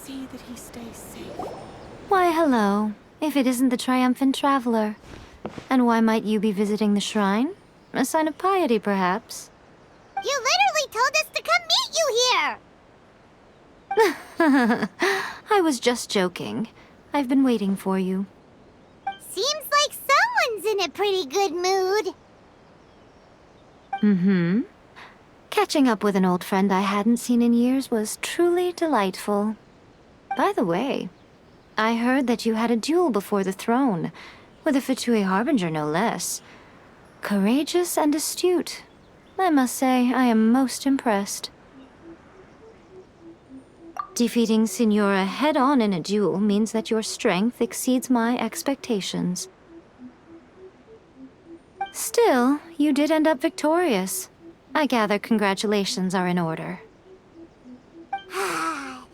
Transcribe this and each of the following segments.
see that he stays safe. Why, hello. If it isn't the triumphant traveler. And why might you be visiting the shrine? A sign of piety, perhaps? You literally told us to come meet you here! I was just joking. I've been waiting for you. Seems like someone's in a pretty good mood. Mm-hmm. Catching up with an old friend I hadn't seen in years was truly delightful. By the way, I heard that you had a duel before the throne, with a Fatui Harbinger no less. Courageous and astute. I must say, I am most impressed. Defeating Signora head-on in a duel means that your strength exceeds my expectations. Still, you did end up victorious. I gather congratulations are in order.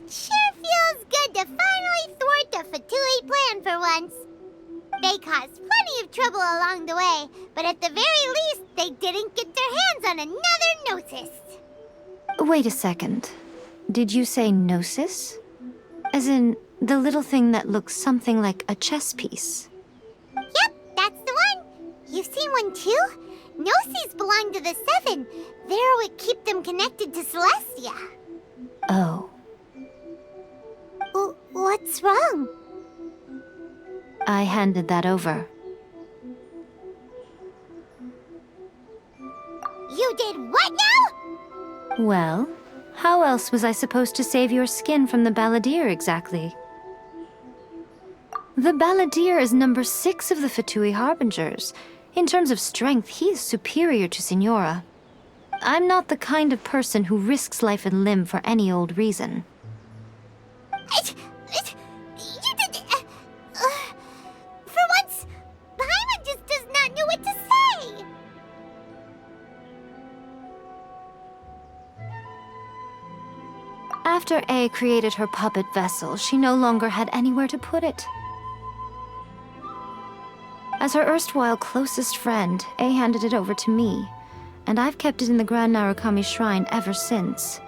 Sure feels good to finally thwart the Fatui plan for once. They caused plenty of trouble along the way, but at the very least, they didn't get their hands on another Gnosis. Wait a second. Did you say Gnosis? As in, the little thing that looks something like a chess piece? Yep, that's the one. You've seen one too? Gnosis belong to the Seven. They're what keep them connected to Celestia. Oh. What's wrong? I handed that over. You did what now? Well, how else was I supposed to save your skin from the Balladeer exactly? The Balladeer is number 6 of the Fatui Harbingers. In terms of strength, he is superior to Signora. I'm not the kind of person who risks life and limb for any old reason. You did... for once, Paimon just does not know what to say. After A created her puppet vessel, she no longer had anywhere to put it. As her erstwhile closest friend, A handed it over to me, and I've kept it in the Grand Narukami Shrine ever since.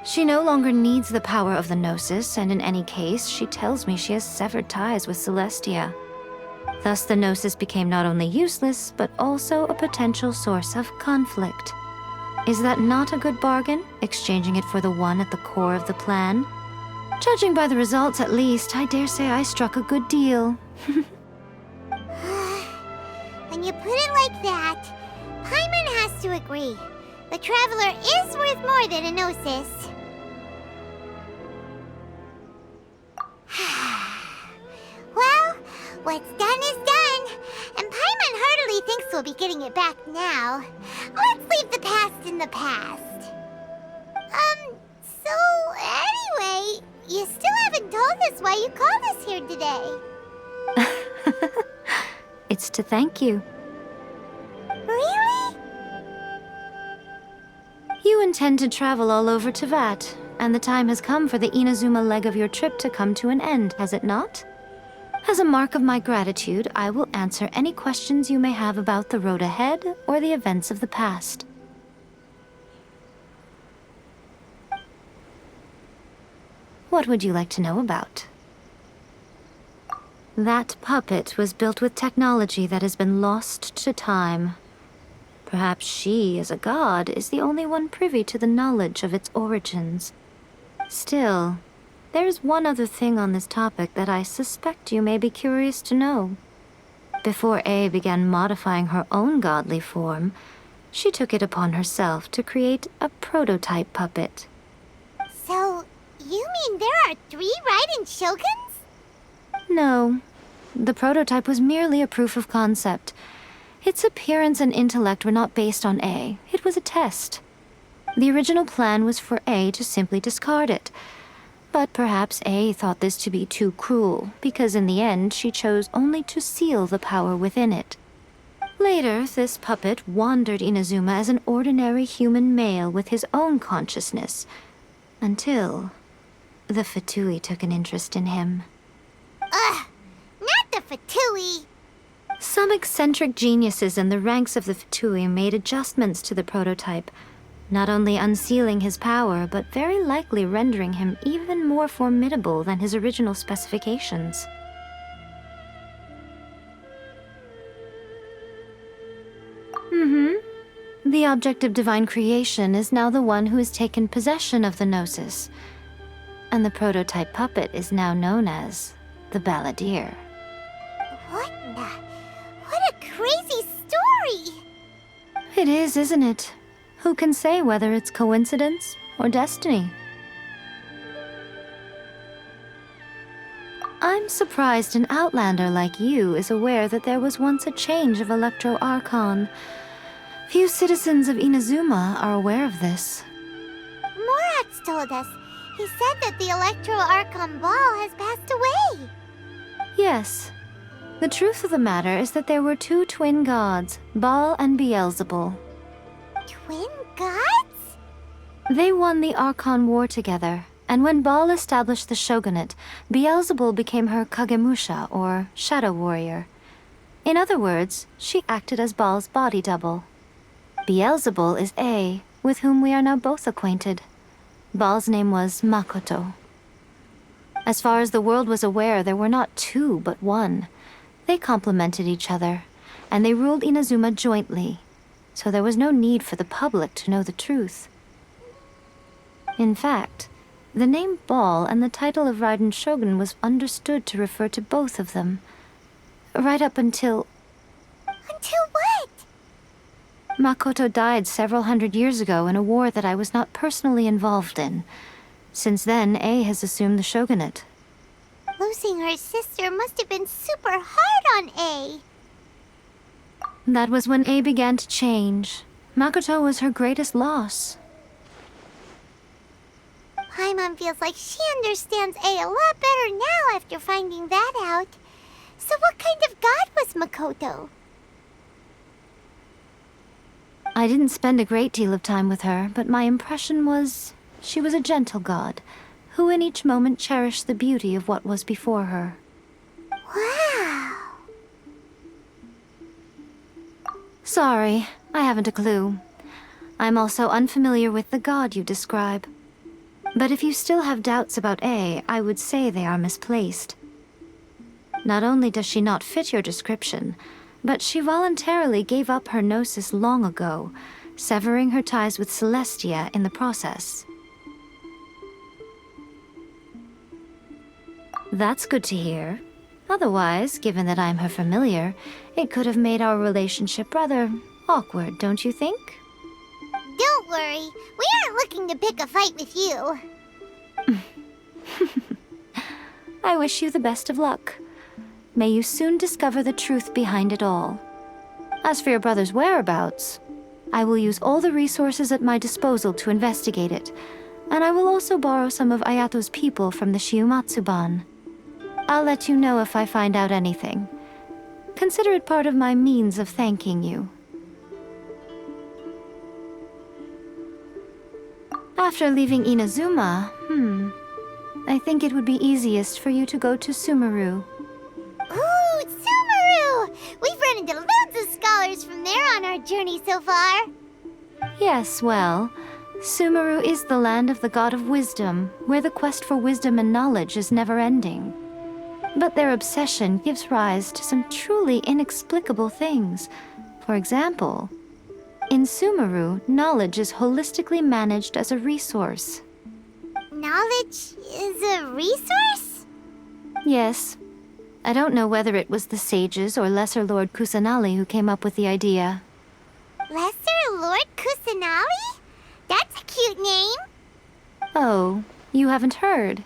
She no longer needs the power of the Gnosis, and in any case, she tells me she has severed ties with Celestia. Thus, the Gnosis became not only useless, but also a potential source of conflict. Is that not a good bargain, exchanging it for the one at the core of the plan? Judging by the results, at least, I dare say I struck a good deal. When you put it like that, Paimon has to agree. The Traveler is worth more than a Gnosis. Well, what's done is done, and Paimon heartily thinks we'll be getting it back now. Let's leave the past in the past. So anyway, you still haven't told us why you called us here today. It's to thank you. Really? You intend to travel all over Teyvat, and the time has come for the Inazuma leg of your trip to come to an end, has it not? As a mark of my gratitude, I will answer any questions you may have about the road ahead or the events of the past. What would you like to know about? That puppet was built with technology that has been lost to time. Perhaps she, as a god, is the only one privy to the knowledge of its origins. Still, there is one other thing on this topic that I suspect you may be curious to know. Before A began modifying her own godly form, she took it upon herself to create a prototype puppet. So, you mean there are 3 Raiden Shoguns? No, the prototype was merely a proof of concept. Its appearance and intellect were not based on A. It was a test. The original plan was for A to simply discard it. But perhaps A thought this to be too cruel, because in the end she chose only to seal the power within it. Later, this puppet wandered Inazuma as an ordinary human male with his own consciousness, until the Fatui took an interest in him. Ugh, not the Fatui. Some eccentric geniuses in the ranks of the Fatui made adjustments to the prototype, not only unsealing his power, but very likely rendering him even more formidable than his original specifications. The object of divine creation is now the one who has taken possession of the Gnosis, and the prototype puppet is now known as the Balladeer. What a crazy story! It is, isn't it? Who can say whether it's coincidence or destiny? I'm surprised an outlander like you is aware that there was once a change of Electro Archon. Few citizens of Inazuma are aware of this. Morax told us. He said that the Electro Archon Ball has passed away. Yes. The truth of the matter is that there were two twin gods, Baal and Beelzebul. Twin gods? They won the Archon War together, and when Baal established the shogunate, Beelzebul became her Kagemusha, or shadow warrior. In other words, she acted as Baal's body double. Beelzebul is A, with whom we are now both acquainted. Baal's name was Makoto. As far as the world was aware, there were not two, but one. They complemented each other, and they ruled Inazuma jointly, so there was no need for the public to know the truth. In fact, the name Baal and the title of Raiden Shogun was understood to refer to both of them. Right up until... Until what? Makoto died several hundred years ago in a war that I was not personally involved in. Since then, A has assumed the shogunate. Losing her sister must have been super hard on A. That was when A began to change. Makoto was her greatest loss. Paimon feels like she understands A lot better now after finding that out. So what kind of god was Makoto? I didn't spend a great deal of time with her, but my impression was she was a gentle god, who in each moment cherished the beauty of what was before her. Wow! Sorry, I haven't a clue. I'm also unfamiliar with the god you describe. But if you still have doubts about A, I would say they are misplaced. Not only does she not fit your description, but she voluntarily gave up her gnosis long ago, severing her ties with Celestia in the process. That's good to hear. Otherwise, given that I'm her familiar, it could have made our relationship rather awkward, don't you think? Don't worry, we aren't looking to pick a fight with you. I wish you the best of luck. May you soon discover the truth behind it all. As for your brother's whereabouts, I will use all the resources at my disposal to investigate it, and I will also borrow some of Ayato's people from the Shiumatsuban. I'll let you know if I find out anything. Consider it part of my means of thanking you. After leaving Inazuma, I think it would be easiest for you to go to Sumeru. Ooh, Sumeru! We've run into loads of scholars from there on our journey so far. Yes, well, Sumeru is the land of the god of wisdom, where the quest for wisdom and knowledge is never-ending. But their obsession gives rise to some truly inexplicable things. For example, in Sumeru, knowledge is holistically managed as a resource. Knowledge is a resource? Yes. I don't know whether it was the sages or Lesser Lord Kusanali who came up with the idea. Lesser Lord Kusanali? That's a cute name. Oh, you haven't heard.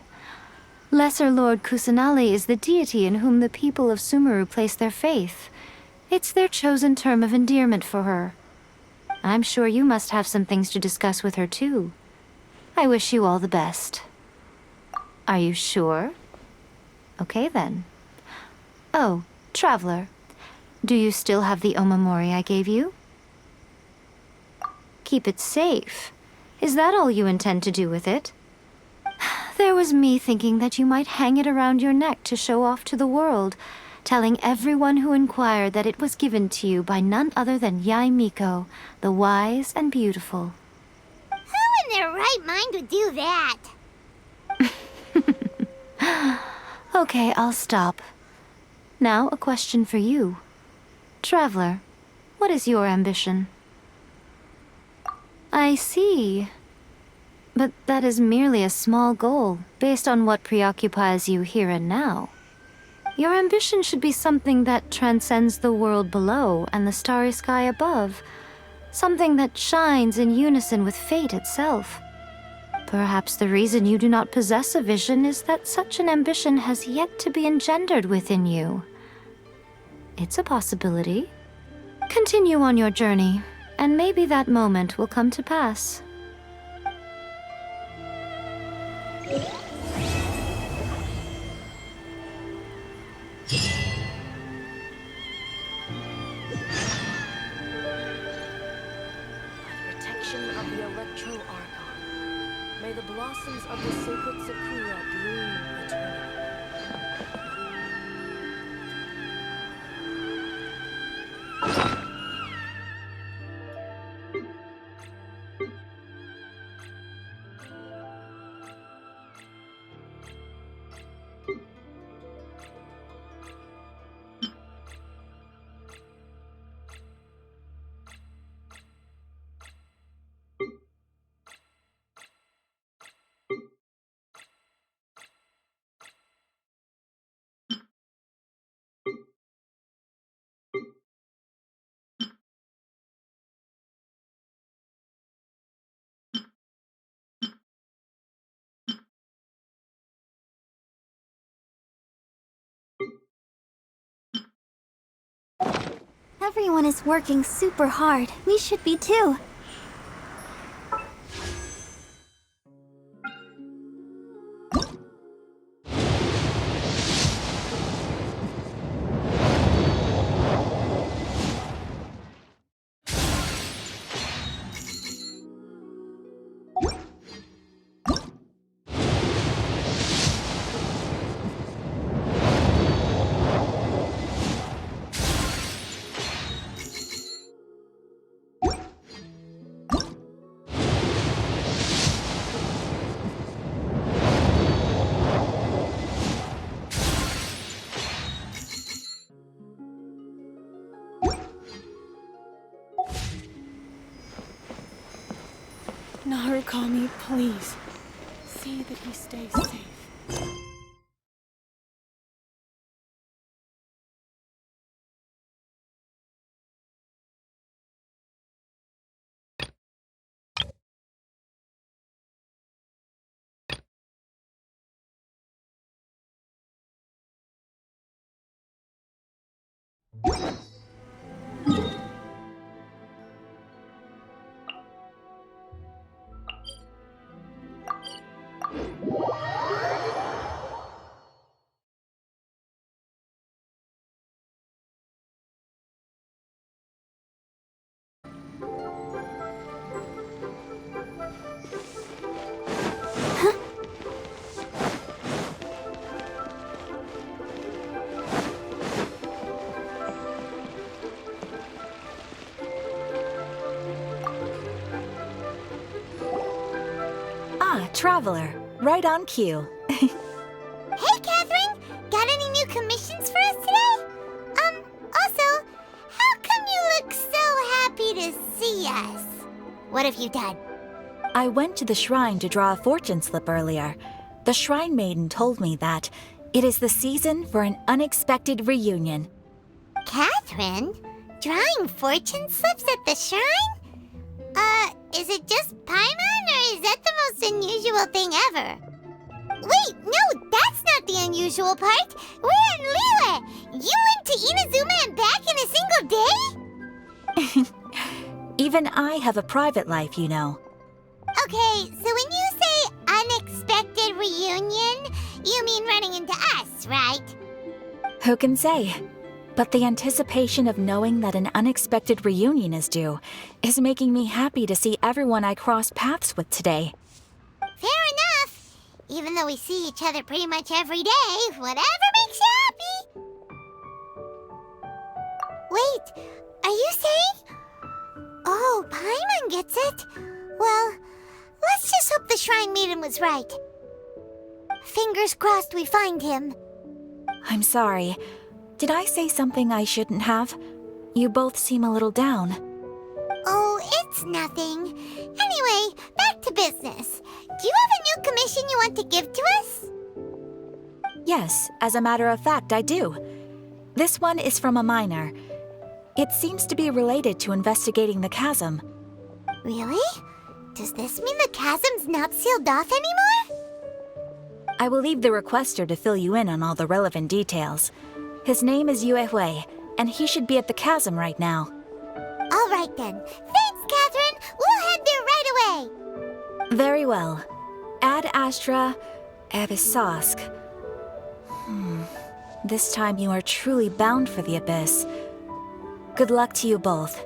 Lesser Lord Kusanali is the deity in whom the people of Sumeru place their faith. It's their chosen term of endearment for her. I'm sure you must have some things to discuss with her too. I wish you all the best. Are you sure? Okay then. Oh, Traveler, do you still have the omamori I gave you? Keep it safe. Is that all you intend to do with it? There was me thinking that you might hang it around your neck to show off to the world, telling everyone who inquired that it was given to you by none other than Yae Miko, the wise and beautiful. in their right mind would do that? Okay, I'll stop. Now, a question for you. Traveler, what is your ambition? I see. But that is merely a small goal, based on what preoccupies you here and now. Your ambition should be something that transcends the world below and the starry sky above. Something that shines in unison with fate itself. Perhaps the reason you do not possess a vision is that such an ambition has yet to be engendered within you. It's a possibility. Continue on your journey, and maybe that moment will come to pass. Of the Electro-Archon, may the blossoms of the sacred Sakura bloom eternally. Everyone is working super hard. We should be too. Narukami, please. See that he stays safe. Traveler, right on cue. Hey, Catherine! Got any new commissions for us today? Also, how come you look so happy to see us? What have you done? I went to the shrine to draw a fortune slip earlier. The shrine maiden told me that it is the season for an unexpected reunion. Catherine? Drawing fortune slips at the shrine? Is it just Paimon, or is that the most unusual thing ever? Wait, no, that's not the unusual part. We're in Liyue. You went to Inazuma and back in a single day? Even I have a private life, you know. Okay, so when you say unexpected reunion, you mean running into us, right? Who can say? But the anticipation of knowing that an unexpected reunion is due is making me happy to see everyone I crossed paths with today. Fair enough. Even though we see each other pretty much every day, whatever makes you happy. Wait, are you saying? Oh, Paimon gets it? Well, let's Let's just hope the Shrine Maiden was right. Fingers crossed we find him. I'm sorry. Did I say something I shouldn't have? You both seem a little down. Oh, it's nothing. Anyway, back to business. Do you have a new commission you want to give to us? Yes, as a matter of fact, I do. This one is from a miner. It seems to be related to investigating the chasm. Really? Does this mean the chasm's not sealed off anymore? I will leave the requester to fill you in on all the relevant details. His name is Yue Hui, and he should be at the chasm right now. All right then. Thanks, Catherine. We'll head there right away. Very well. Ad Astra Abyssosque. This time you are truly bound for the abyss. Good luck to you both.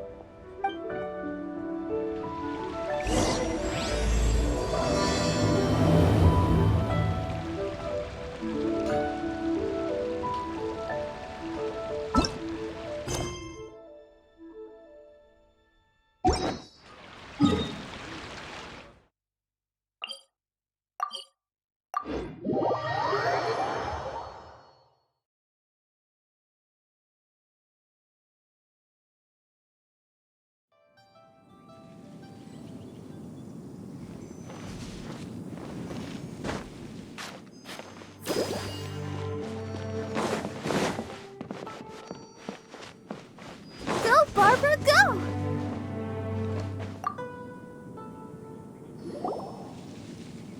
Go, Barbara, go!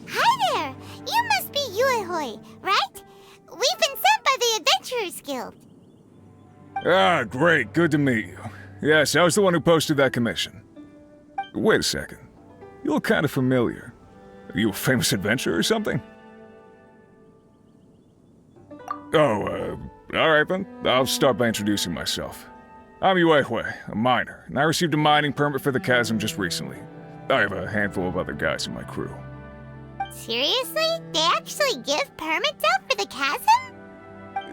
Hi there. You must be Yuehoi, right? We've been sent by the Adventurers Guild. Ah, great. Good to meet you. Yes, I was the one who posted that commission. Wait a second. You look kind of familiar. Are you a famous adventurer or something? Oh, alright then. I'll start by introducing myself. I'm Yue Hui, a miner, and I received a mining permit for the chasm just recently. I have a handful of other guys in my crew. Seriously? They actually give permits out for the chasm?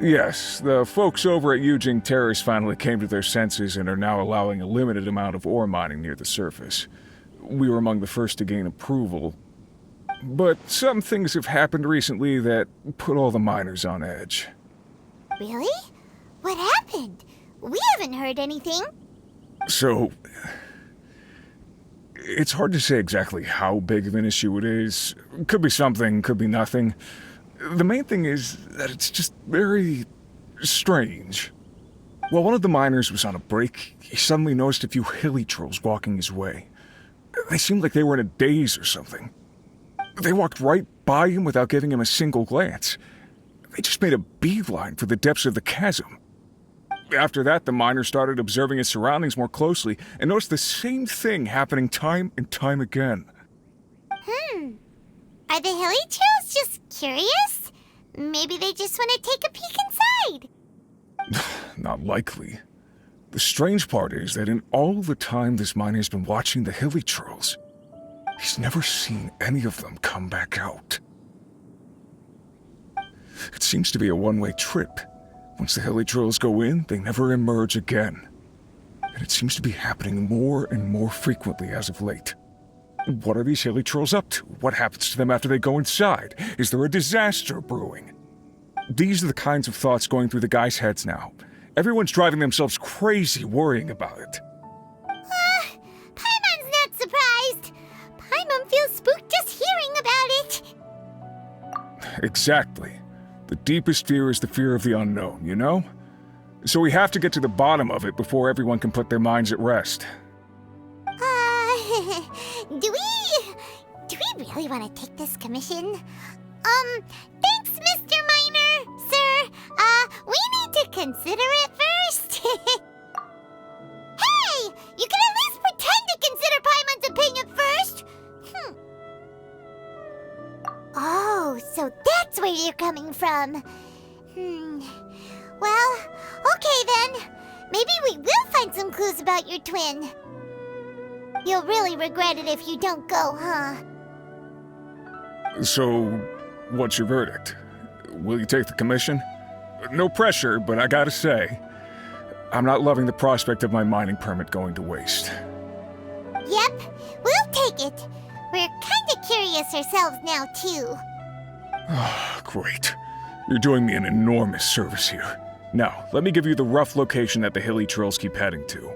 Yes, the folks over at Yujing Terrace finally came to their senses and are now allowing a limited amount of ore mining near the surface. We were among the first to gain approval. But some things have happened recently that put all the miners on edge. Really? What happened? We haven't heard anything. So, it's hard to say exactly how big of an issue it is. Could be something, could be nothing. The main thing is that it's just very strange. While one of the miners was on a break, he suddenly noticed a few hilly trolls walking his way. They seemed like they were in a daze or something. They walked right by him without giving him a single glance. They just made a beeline for the depths of the chasm. After that, the miner started observing his surroundings more closely and noticed the same thing happening time and time again. Are the hilly trolls just curious? Maybe they just want to take a peek inside. Not likely. The strange part is that in all the time this miner's been watching the hilly trolls, he's never seen any of them come back out. It seems to be a one-way trip. Once the hilly trolls go in, they never emerge again. And it seems to be happening more and more frequently as of late. What are these hilly trolls up to? What happens to them after they go inside? Is there a disaster brewing? These are the kinds of thoughts going through the guys' heads now. Everyone's driving themselves crazy worrying about it. Paimon's not surprised. Paimon feels spooked just hearing about it. Exactly. The deepest fear is the fear of the unknown, you know? So we have to get to the bottom of it before everyone can put their minds at rest. Do we really want to take this commission? Thanks, Mr. Miner, sir. We need to consider it first. Hey! You can at least pretend to consider Paimon's opinion first. Oh, so that's where you're coming from. Well, okay then. Maybe we will find some clues about your twin. You'll really regret it if you don't go, huh? So, what's your verdict? Will you take the commission? No pressure, but I gotta say, I'm not loving the prospect of my mining permit going to waste. Yep, we'll take it. We're kinda curious ourselves now, too. Great. You're doing me an enormous service here. Now, let me give you the rough location that the hilly trails keep heading to.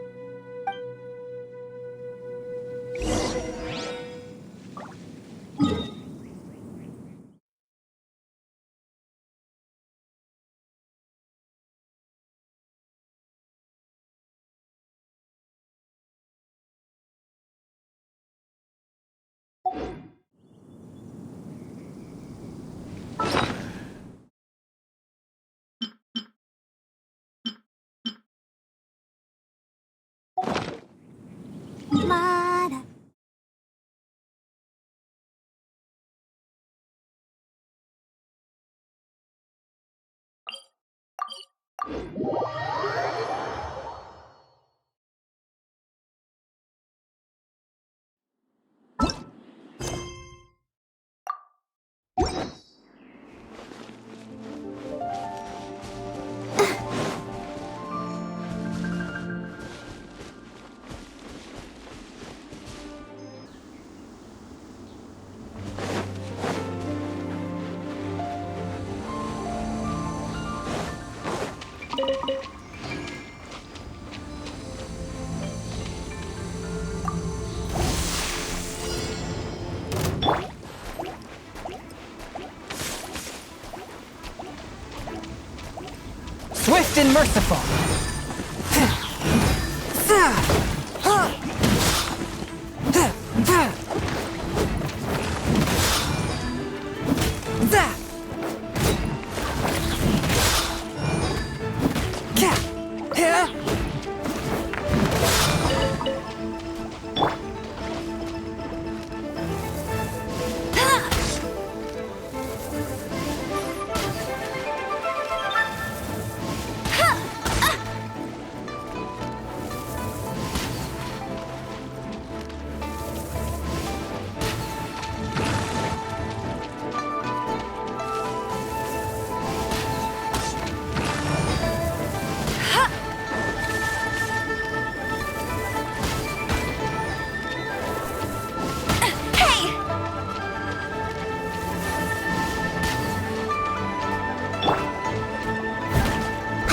Mara. Swift and merciful.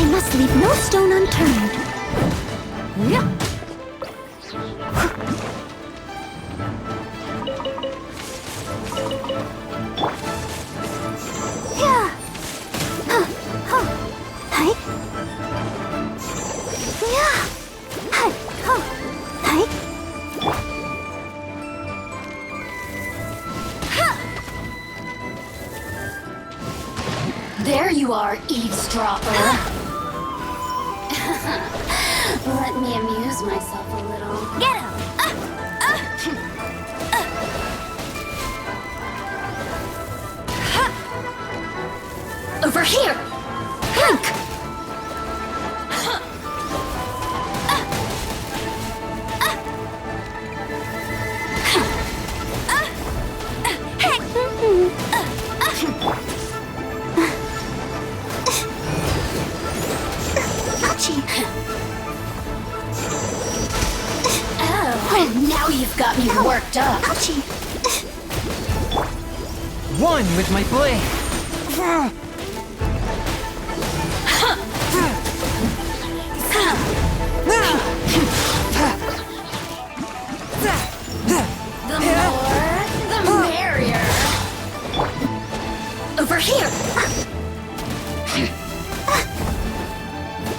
I must leave no stone unturned. Yeah. Yeah. Huh. Huh. Hi. Yeah. Hi. Huh. Hi. There you are, eavesdropper. Let me amuse myself a little. Get him. Over here! Link! Ouchie. Oh, now you've got me worked up. Ouchie. One with my blade. The more, the merrier. Over here!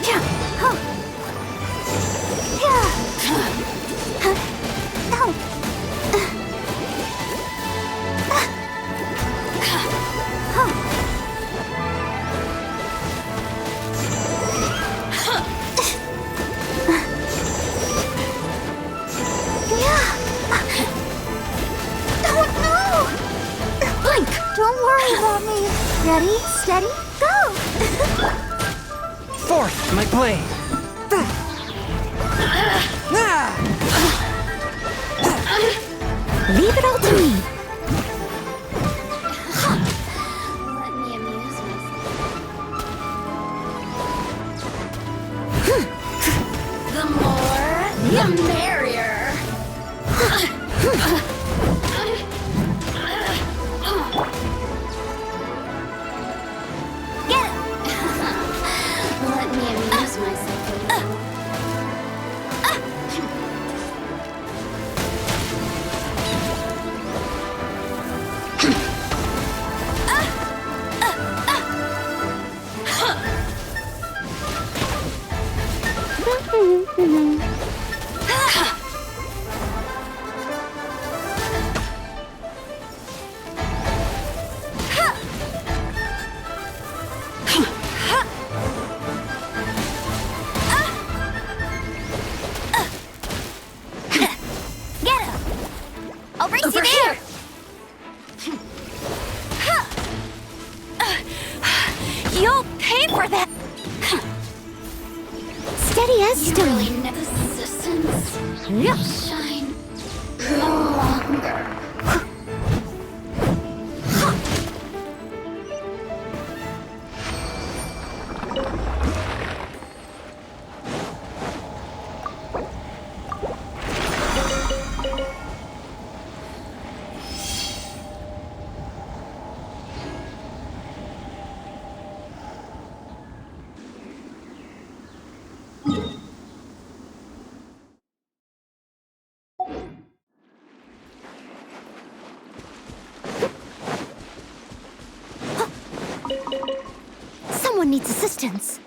Yeah. Huh. Yeah. No. Don't worry about me. Ready, steady, go! Fourth, my blade. Leave it all to me. Let me amuse myself. The more, the merrier. You'll pay for that! Steady as stone. Shine no longer. Someone needs assistance.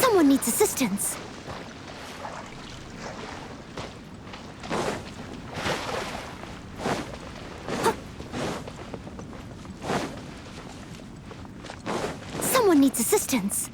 Someone needs assistance. Someone needs assistance.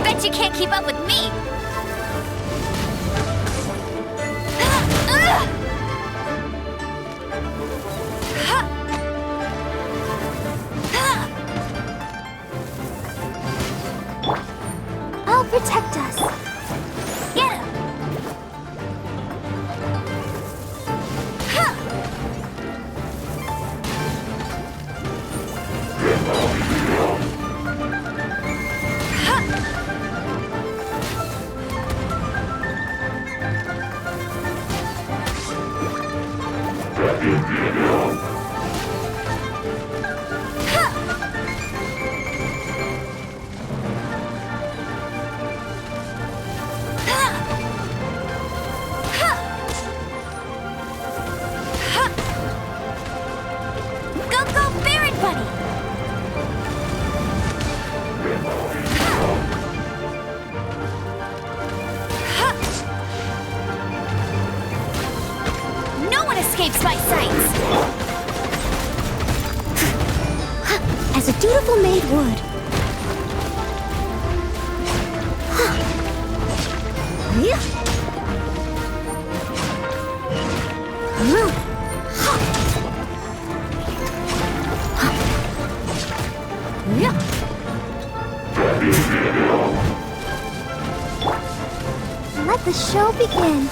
Bet you can't keep up with me! I'll protect us. Get him! Escapes my sights. As a dutiful maid would. Let the show begin.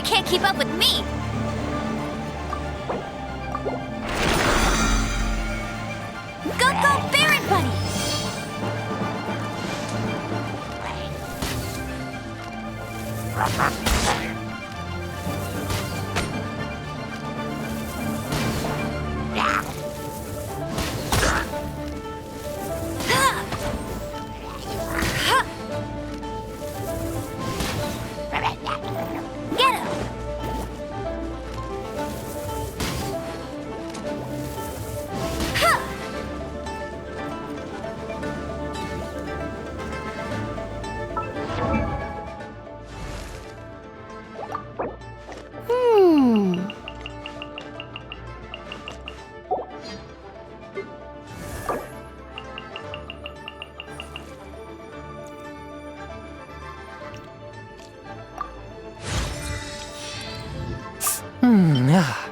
can't keep up with me! Go, go, Baron Bunny! Get him! Ah.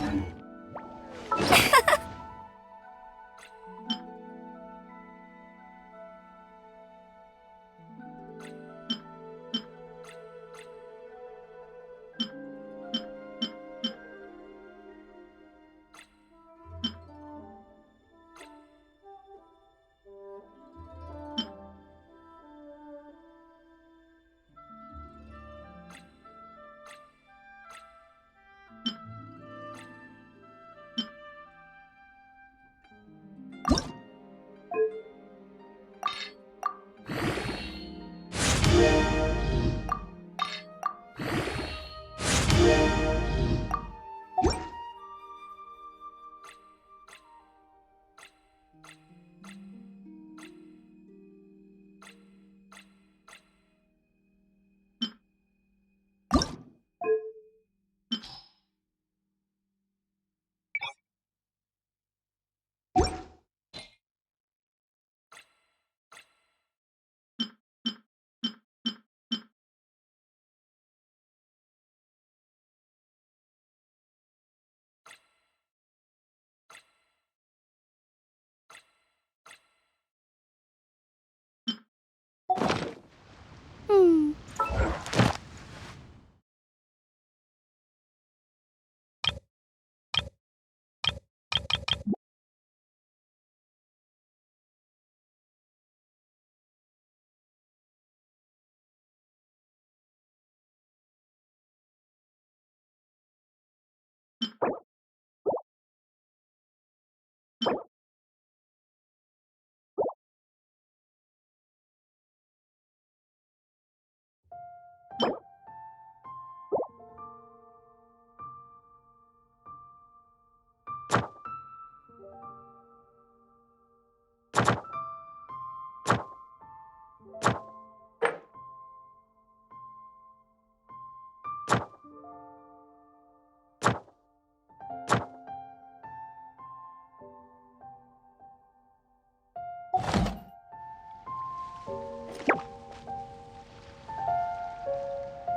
longer.